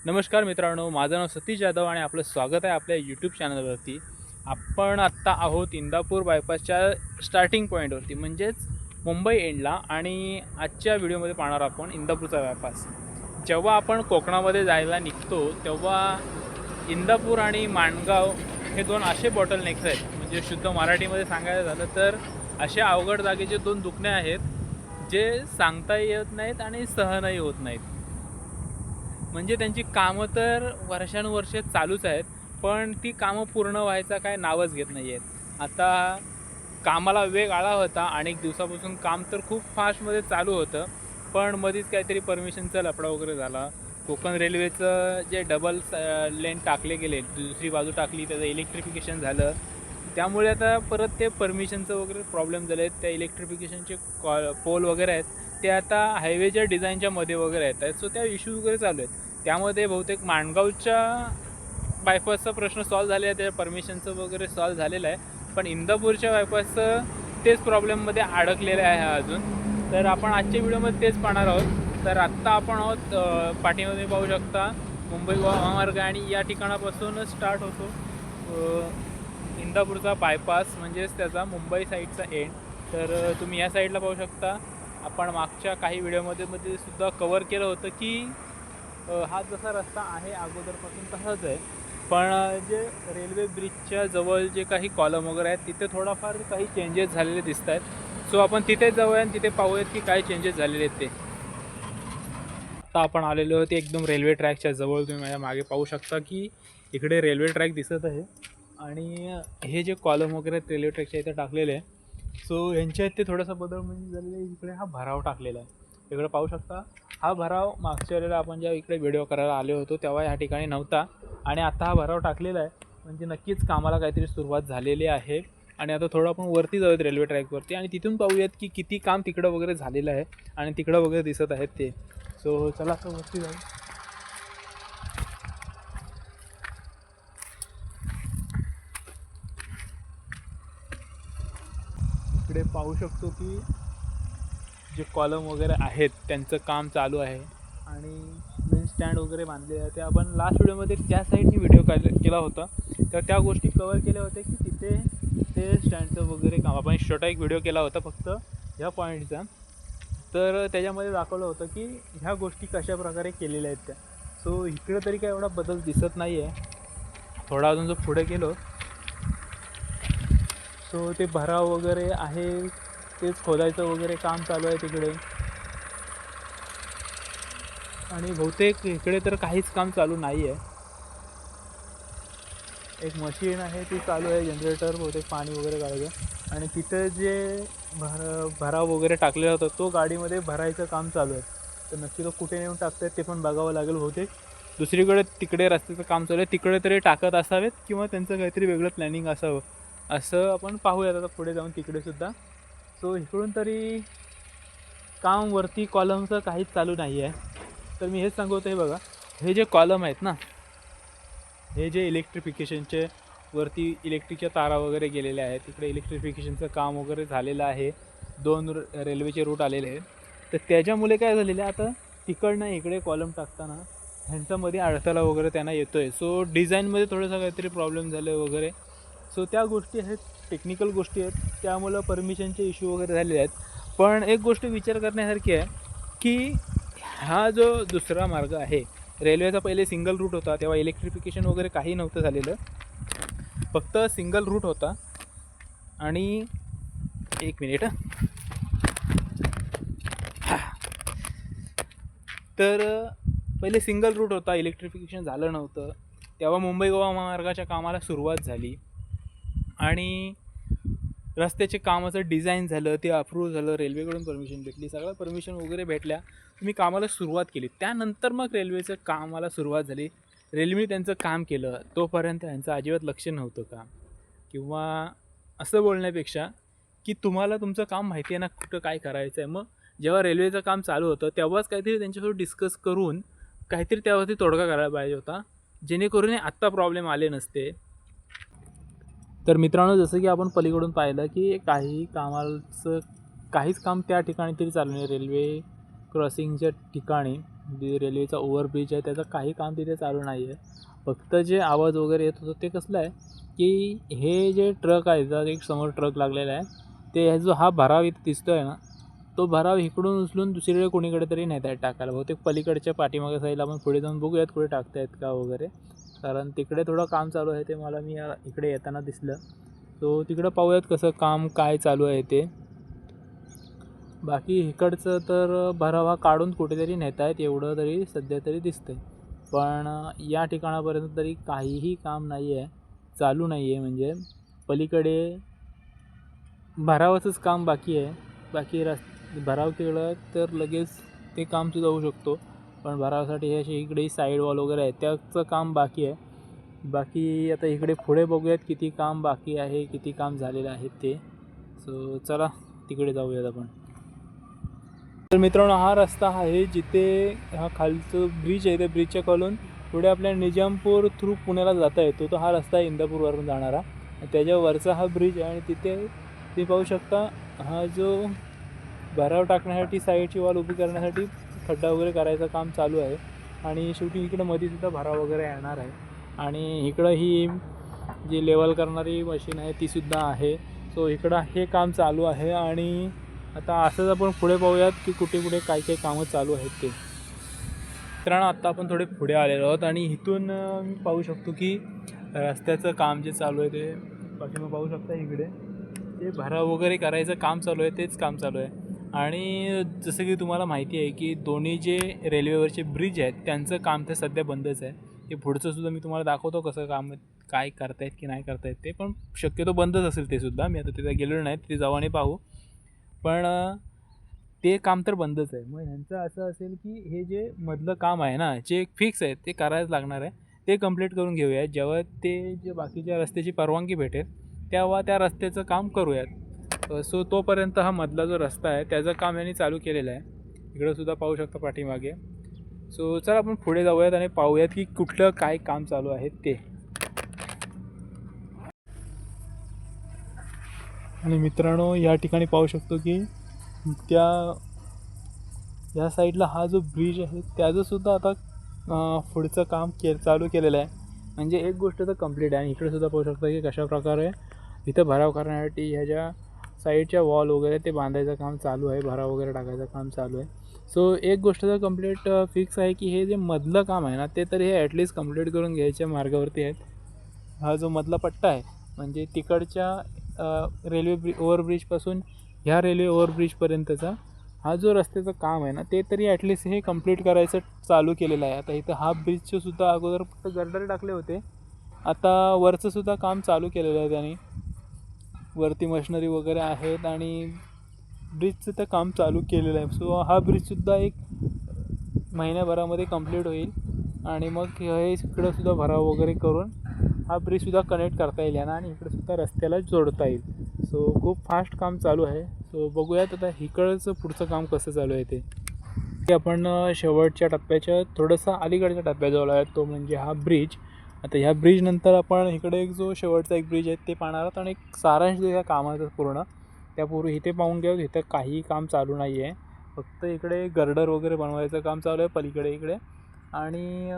नमस्कार मित्रांनो, माझं नाव सतीश जाधव आणि आपलं स्वागत आहे आपल्या यूट्यूब चॅनलवरती. आपण आत्ता आहोत इंदापूर बायपासच्या स्टार्टिंग पॉईंटवरती, म्हणजेच मुंबई एंडला. आणि आजच्या व्हिडिओमध्ये पाहणार आपण इंदापूरचा बायपास. जेव्हा आपण कोकणामध्ये जायला निघतो तेव्हा इंदापूर आणि माणगाव हे दोन असे बॉटलनेक्स आहेत, म्हणजे शुद्ध मराठीमध्ये सांगायचं झालं तर अशा अवघड जागेचे दोन दुखणे आहेत जे सांगता येत नाहीत आणि सहनही होत नाहीत. म्हणजे त्यांची कामं तर वर्षानुवर्षे चालूच आहेत, पण ती कामं पूर्ण व्हायचा काय नावच घेत नाही आहेत. आता कामाला वेग आला होता, अनेक दिवसापासून काम तर खूप फास्टमध्ये चालू होतं, पण मध्येच काहीतरी परमिशनचा लफडा वगैरे झाला. कोकण रेल्वेचं जे डबल लेन टाकले गेले, दुसरी बाजू टाकली, त्याचं इलेक्ट्रिफिकेशन झालं. त्यामुळे आता परत ते परमिशनचं वगैरे प्रॉब्लेम झाले आहेत. त्या इलेक्ट्रिफिकेशनचे पोल वगैरे आहेत, ते आता हायवेच्या डिझाईनच्या मध्ये वगैरे येत आहेत. सो त्या इश्यूज वगैरे चालू आहेत. त्यामध्ये बहुतेक माणगावच्या बायपासचा प्रश्न सॉल्व्ह झालेला आहे, त्याच्या परमिशनचं वगैरे सॉल्व्ह झालेलं आहे. पण इंदापूरच्या बायपासचं तेच प्रॉब्लेममध्ये अडकलेलं आहे अजून. तर आपण आजच्या व्हिडिओमध्ये तेच पाहणार आहोत. तर आत्ता आपण आहोत पाठीमध्ये पाहू शकता मुंबई गोवा महामार्ग, आणि या ठिकाणापासूनच स्टार्ट होतो इंदापूरचा बायपास, म्हणजेच त्याचा मुंबई साईडचा एंड. तर तुम्ही या साईडला पाहू शकता. आपण मागच्या काही व्हिडिओमध्ये सुद्धा कवर केलं होतं की हा जसा रस्ता आहे अगोदरपासून तसाच आहे, पण जे रेल्वे ब्रिजच्या जवळ जे काही कॉलम वगैरे आहेत तिथे थोडाफार काही चेंजेस झालेले दिसत आहेत. सो आपण तिथे जाऊया आणि तिथे पाहूयात की काय चेंजेस झालेले आहेत ते. आता आपण आलेलो होते एकदम रेल्वे ट्रॅकच्या जवळ. तुम्ही माझ्या मागे पाहू शकता की इकडे रेल्वे ट्रॅक दिसत आहे, आणि हे जे कॉलम वगैरे आहेत रेल्वे ट्रॅकच्या इथे टाकलेले आहे. सो यांच्या इथे थोडासा बदल म्हणजे झालेला आहे. इकडे हा भराव टाकलेला आहे, इकडे पाहू शकता. हा भराव मागच्या वेळेला आपण जेव्हा इकडे व्हिडिओ करायला आलो होतो तेव्हा ह्या ठिकाणी नव्हता, आणि आता हा भराव टाकलेला आहे. म्हणजे नक्कीच कामाला काहीतरी सुरुवात झालेली आहे. आणि आता थोडं आपण वरती जाऊयात रेल्वे ट्रॅकवरती, आणि तिथून पाहूयात की किती काम तिकडं वगैरे झालेलं आहे आणि तिकडं वगैरे दिसत आहेत ते. सो चला आता वरती जाऊ. इकडे पाहू शकतो की जे कॉलम वगैरे आहेत त्यांचं काम चालू आहे, आणि मेन स्टँड वगैरे बांधले आहे. ते आपण लास्ट व्हिडिओमध्ये त्या साईडनी व्हिडिओ केला होता, तर त्या गोष्टी कवर केल्या होत्या की तिथे ते स्टँडचं वगैरे काम. आपण छोटा एक व्हिडिओ केला होता फक्त ह्या पॉईंटचा, तर त्याच्यामध्ये दाखवलं होतं की ह्या गोष्टी कशा प्रकारे केलेल्या आहेत त्या. सो इकडे तरी काय एवढा बदल दिसत नाही आहे. थोडा अजून जो पुढे गेलो सो ते भराव वगैरे आहे, तेच खोदायचं वगैरे काम चालू आहे तिकडे. आणि बहुतेक इकडे तर काहीच काम चालू नाही आहे. एक मशीन आहे ती चालू आहे, जनरेटर, बहुतेक पाणी वगैरे काढायचं. आणि तिथे जे भराव वगैरे टाकलेला होता तो गाडीमध्ये भरायचं काम चालू आहे. तर नक्की तो कुठे नेऊन टाकतात ते पण बघावं लागेल. बहुतेक दुसरीकडे तिकडे रस्त्याचं काम चालू आहे, तिकडे तरी टाकत असावेत, किंवा त्यांचं काहीतरी वेगळं प्लॅनिंग असावं, असं आपण पाहूयात आता पुढे जाऊन तिकडेसुद्धा. सो इकडून तरी काम वरती कॉलमचं काहीच चालू नाही आहे. तर मी हेच सांगतो, हे बघा, हे जे कॉलम आहेत ना, हे जे इलेक्ट्रिफिकेशनचे वरती इलेक्ट्रिकच्या तारा वगैरे गेलेल्या आहेत, तिकडे इलेक्ट्रिफिकेशनचं काम वगैरे झालेलं आहे. दोन रेल्वेचे रूट आलेले आहेत. तर त्याच्यामुळे काय झालेलं आहे, आता तिकडनं इकडे कॉलम टाकताना ह्यांच्यामध्ये अडथळा वगैरे त्यांना येतो आहे. सो डिझाईनमध्ये थोडंसं काहीतरी प्रॉब्लेम झाले वगैरे. सो त्या गोष्टी आहेत, टेक्निकल गोष्टी आहेत, त्यामुळं परमिशनचे इश्यू वगैरे झालेले आहेत. पण एक गोष्ट विचार करण्यासारखी आहे की हा जो दुसरा मार्ग आहे रेल्वेचा, पहिले सिंगल रूट होता तेव्हा इलेक्ट्रिफिकेशन वगैरे काही नव्हतं झालेलं, फक्त सिंगल रूट होता. आणि एक मिनिट, तर पहिले सिंगल रूट होता, इलेक्ट्रिफिकेशन झालं नव्हतं, तेव्हा मुंबई गोवा महामार्गाच्या कामाला सुरुवात झाली, आणि रस्त्याचे कामाचं डिझाईन झालं, ते अप्रूव्ह झालं, रेल्वेकडून परमिशन भेटली, सगळं परमिशन वगैरे भेटल्या, तुम्ही कामाला सुरुवात केली. त्यानंतर मग रेल्वेचं कामाला सुरुवात झाली, रेल्वेने त्यांचं काम केलं. तोपर्यंत यांचं अजिबात लक्ष नव्हतं काम, किंवा असं बोलण्यापेक्षा की तुम्हाला तुमचं काम माहिती आहे ना कुठं काय करायचं आहे. मग जेव्हा रेल्वेचं काम चालू होतं तेव्हाच काहीतरी त्यांच्यासोबत डिस्कस करून काहीतरी त्यावरती तोडगा करायला पाहिजे होता, जेणेकरून आत्ता प्रॉब्लेम आले नसते. तर मित्रांनो, जसं की आपण पलीकडून पाहिलं की काही कामाचं काहीच काम त्या ठिकाणी तरी चालू नाही, रेल्वे क्रॉसिंगच्या ठिकाणी. जे रेल्वेचा ओव्हरब्रिज आहे त्याचं काही काम तिथे चालू नाही आहे. फक्त जे आवाज वगैरे येत होतं ते कसलं आहे की हे जे ट्रक आहे, जर एक समोर ट्रक लागलेला आहे, ते जो हा भराव इथे दिसतो आहे ना, तो भराव इकडून उचलून दुसरीकडे कोणीकडे तरी नेत आहेत टाकायला. बहुतेक पलीकडच्या पाठीमागे साईडला आपण पुढे जाऊन बघूयात कुठे टाकतायत का वगैरे, कारण तिकडे थोडं काम चालू आहे ते मला इकडे येताना दिसलं. सो तिकडं पाहूयात कसं काम काय चालू आहे ते. बाकी इकडचं तर भरावा काढून कुठेतरी नेत आहेत एवढं तरी सध्या तरी दिसतंय. पण या ठिकाणापर्यंत तरी काहीही काम नाही आहे, चालू नाही आहे. म्हणजे पलीकडे भरावाचंच काम बाकी आहे. बाकी भराव केलं तर लगेच ते कामसुद्धा होऊ शकतो, पण भरावासाठी हे असे इकडे साईड वॉल वगैरे आहे त्याचं काम बाकी आहे. बाकी आता इकडे पुढे बघूयात किती काम बाकी आहे, किती काम झालेलं आहे ते. सो चला तिकडे जाऊयात आपण. तर मित्रांनो, हा रस्ता आहे जिथे हा खालचं ब्रिज आहे, त्या ब्रिजच्या खालून पुढे आपल्या निजामपूर थ्रू पुण्याला जाता येतो. तो हा रस्ता आहे इंदापूरवरून जाणारा, त्याच्यावरचा हा ब्रिज आहे. आणि तिथे ते पाहू शकता हा जो भराव टाकण्यासाठी साईडची वॉल उभी करण्यासाठी खड्डा वगैरे करायचं काम चालू आहे. आणि शेवटी इकडं मध्येसुद्धा भराव वगैरे येणार आहे. आणि इकडं ही जी लेवल करणारी मशीन आहे तीसुद्धा आहे. सो इकडं हे काम चालू आहे. आणि आता असंच आपण पुढे पाहूयात की कुठे कुठे काय काय कामं चालू आहेत ते. मित्रांनो, आत्ता आपण थोडे पुढे आलेलो आहोत आणि इथून मी पाहू शकतो की रस्त्याचं काम जे चालू आहे ते पाठीमागे पाहू शकता. इकडे ते भराव वगैरे करायचं काम चालू आहे, तेच काम चालू आहे. आणि जसं की तुम्हाला माहिती आहे की दोन्ही जे रेल्वेवरचे ब्रिज आहेत त्यांचं काम तर सध्या बंदच आहे. ते पुढचं सुद्धा मी तुम्हाला दाखवतो कसं काम काय करतायत की नाही करतायत ते, पण शक्यतो बंदच असेल ते सुद्धा. मी आता तिथे गेलेलो नाही, तिथे जाऊ आणि पाहू. पण ते काम तर बंदच आहे. मग ह्यांचं असं असेल की हे जे मधलं काम आहे ना, जे फिक्स आहे ते करायच लागणार आहे, ते कंप्लीट करून घेऊयात. जेव्हा ते जे बाकीच्या रस्त्याची परवानगी भेटेल तेव्हा त्या रस्त्याचं काम करूयात. सो तोपर्यंत हा मधला जो रस्ता आहे त्याचं काम यांनी चालू केलेलं आहे. इकडंसुद्धा पाहू शकता पाठीमागे. सो चला आपण पुढे जाऊयात आणि पाहूयात की कुठलं काय काम चालू आहे ते. आणि मित्रांनो, या ठिकाणी पाहू शकतो की या साईडला हा जो ब्रिज आहे त्याचंसुद्धा आता पुढचं काम चालू केलेलं आहे. म्हणजे एक गोष्ट तर कंप्लीट आहे. आणि इकडेसुद्धा पाहू शकता की कशाप्रकारे इथं भराव करण्यासाठी ह्या ज्या साईडच्या वॉल वगैरे ते बांधायचं काम चालू आहे, भराव वगैरे टाकायचं काम चालू आहे. सो एक गोष्ट तर कंप्लीट फिक्स आहे की हे जे मधलं काम आहे ना ते तर हे ॲटलिस्ट कंप्लीट करून घ्यायच्या मार्गावरती आहेत. हा जो मधला पट्टा आहे म्हणजे तिकडच्या रेल्वे ओव्हरब्रिजपासून ह्या रेल्वे ओव्हरब्रिजपर्यंतचा हा जो रस्त्याचं काम आहे ना ते तरी ॲटलिस्ट हे कंप्लीट करायचं चालू केलेलं आहे. आता इथं हा ब्रिजचे सुद्धा अगोदर फक्त गर्डर टाकले होते, आता वरचंसुद्धा काम चालू केलेलं आहे त्यांनी. वरती मशिनरी वगैरे आहेत आणि ब्रिजचं तर काम चालू केलेलं आहे. सो हा ब्रिजसुद्धा एक महिन्याभरामध्ये कंप्लीट होईल. आणि मग हे इकडंसुद्धा भराव वगैरे करून हा ब्रिजसुद्धा कनेक्ट करता येईल यांना आणि इकडंसुद्धा रस्त्याला जोडता येईल. सो खूप फास्ट काम चालू आहे. सो बघूयात आता इकडचं पुढचं काम कसं चालू आहे ते. आपण शेवटच्या टप्प्याच्या थोडंसं अलीकडच्या टप्प्याजवळ आहे, तो म्हणजे हा ब्रिज. आता ह्या ब्रिजनंतर आपण इकडे एक जो शेवटचा एक ब्रिज आहे ते पाहणार आहोत. आणि एक सारांश जो ह्या कामाचं पूर्ण त्यापूर्वी इथे पाहून घ्यावं. इथं काही काम चालू नाही आहे, फक्त इकडे गर्डर वगैरे बनवायचं काम चालू आहे पलीकडे इकडे. आणि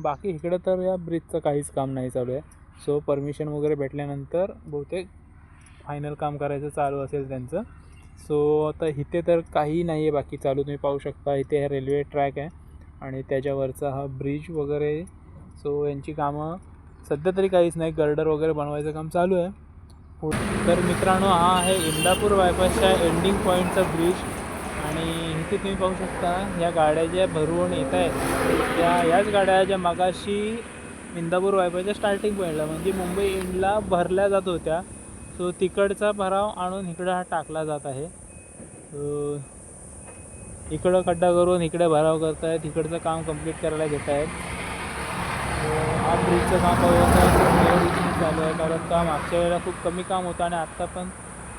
बाकी इकडे तर या ब्रिजचं काहीच काम नाही चालू आहे. सो परमिशन वगैरे भेटल्यानंतर बहुतेक फायनल काम करायचं चालू असेल त्यांचं. सो आता इथे तर काही नाही आहे बाकी चालू. तुम्ही पाहू शकता इथे हा रेल्वे ट्रॅक आहे आणि त्याच्यावरचा हा ब्रिज वगैरे. सो यांची कामं सध्या तरी काहीच नाही, गर्डर वगैरे बनवायचं काम चालू आहे. तर मित्रांनो, हा आहे इंदापूर बायपासच्या एंडिंग पॉईंटचा ब्रिज. आणि इथे तुम्ही पाहू शकता या गाड्या ज्या भरवून येत आहेत याच गाड्या ज्या मागाशी इंदापूर बायपासच्या स्टार्टिंग पॉईंटला म्हणजे मुंबई एंडला भरल्या जात होत्या. सो तिकडचा भराव आणून इकडं हा टाकला जात आहे. इकडं खड्डा करून इकडे भराव करत आहेत, इकडचं काम कंप्लीट करायला घेत आहेत. हा ब्रिजचं काम चालू आहे, कारण का मागच्या वेळेला खूप कमी काम होतं आणि आत्ता पण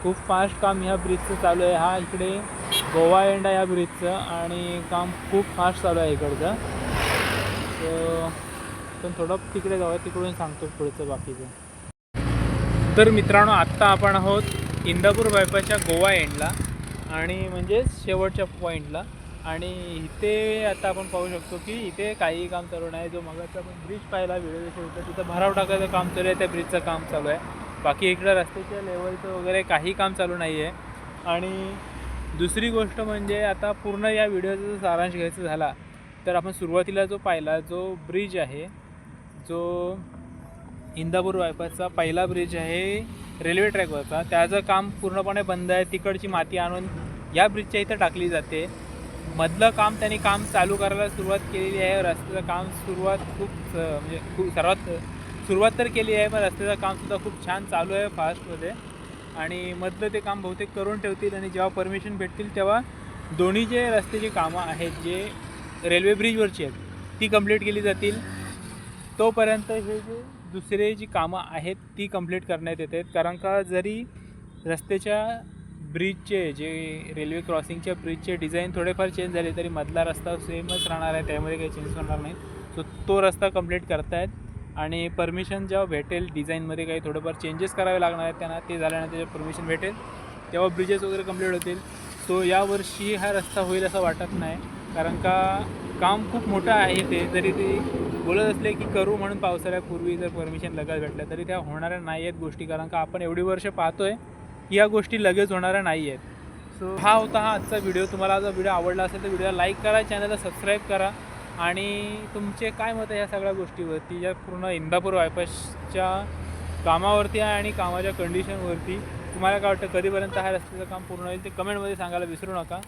खूप फास्ट काम ह्या ब्रिजचं चालू आहे. हा इकडे गोवा एंड आहे या ब्रिजचं आणि काम खूप फास्ट चालू आहे इकडचं. तर पण थोडं तिकडे जाऊया, तिकडून सांगतो पुढचं बाकीचं. तर मित्रांनो, आत्ता आपण आहोत इंदापूर बायपासच्या गोवा एंडला आणि म्हणजेच शेवटच्या पॉईंटला. आणि इथे आता आपण पाहू शकतो की इथे काही काम चालू नाही. जो मगाचा आपण ब्रिज पाहिला व्हिडिओ होता तिथं भराव टाकायचं काम चालू आहे, त्या ब्रिजचं काम चालू आहे. बाकी इकडं रस्त्याच्या लेवलचं वगैरे काही काम चालू नाही आहे. आणि दुसरी गोष्ट म्हणजे आता पूर्ण या व्हिडिओचा जर सारांश घ्यायचा झाला तर आपण सुरुवातीला जो पाहिला जो ब्रिज आहे, जो इंदापूर बायपासचा पहिला ब्रिज आहे रेल्वे ट्रॅकवरचा, त्याचं काम पूर्णपणे बंद आहे. तिकडची माती आणून या ब्रिजच्या इथं टाकली जाते. मधलं काम त्यांनी काम चालू करायला सुरुवात केलेली आहे. रस्त्याचं काम सर्वात सुरुवात तर केली आहे, पण रस्त्याचं कामसुद्धा खूप छान चालू आहे फास्टमध्ये. आणि मधलं ते काम बहुतेक करून ठेवतील आणि जेव्हा परमिशन भेटतील तेव्हा दोन्ही जे रस्त्याची कामं आहेत जे रेल्वे ब्रिजवरची आहेत ती कंप्लीट केली जातील. तोपर्यंत हे जे दुसरे जी कामं आहेत ती कंप्लीट करण्यात येत आहेत. कारण का जरी रस्त्याच्या ब्रिजचे जे रेल्वे क्रॉसिंगच्या ब्रिजचे डिझाईन थोडेफार चेंज झाले तरी मधला रस्ता सेमच राहणार आहे, त्यामध्ये काही चेंजेस होणार नाही. सो तो रस्ता कंप्लीट करतायत आणि परमिशन जेव्हा भेटेल डिझाईनमध्ये काही थोडंफार चेंजेस करावे लागणार आहेत त्यांना, ते झाल्यानंतर जेव्हा परमिशन भेटेल तेव्हा ब्रिजेस वगैरे कंप्लीट होतील. सो यावर्षी हा रस्ता होईल असं वाटत नाही, कारण का काम खूप मोठं आहे. ते जरी ते बोलत असले की करू म्हणून पावसाळ्यापूर्वी जर परमिशन लगेच भेटल्या तरी त्या होणाऱ्या नाही आहेत गोष्टी, कारण का आपण एवढी वर्ष पाहतो आहे की या गोष्टी लगेच होणाऱ्या नाही आहेत. सो हा होता आजचा व्हिडिओ. तुम्हाला जर व्हिडिओ आवडला असेल तर व्हिडिओला लाईक करा, चॅनलला सबस्क्राईब करा आणि तुमचे काय मत आहे या सगळ्या गोष्टीवरती, या पूर्ण इंदापूर बायपासच्या कामावरती आहे आणि कामाच्या कंडिशनवरती. तुम्हाला काय वाटतं कधीपर्यंत हा रस्त्याचं काम पूर्ण होईल ते कमेंटमध्ये सांगायला विसरू नका.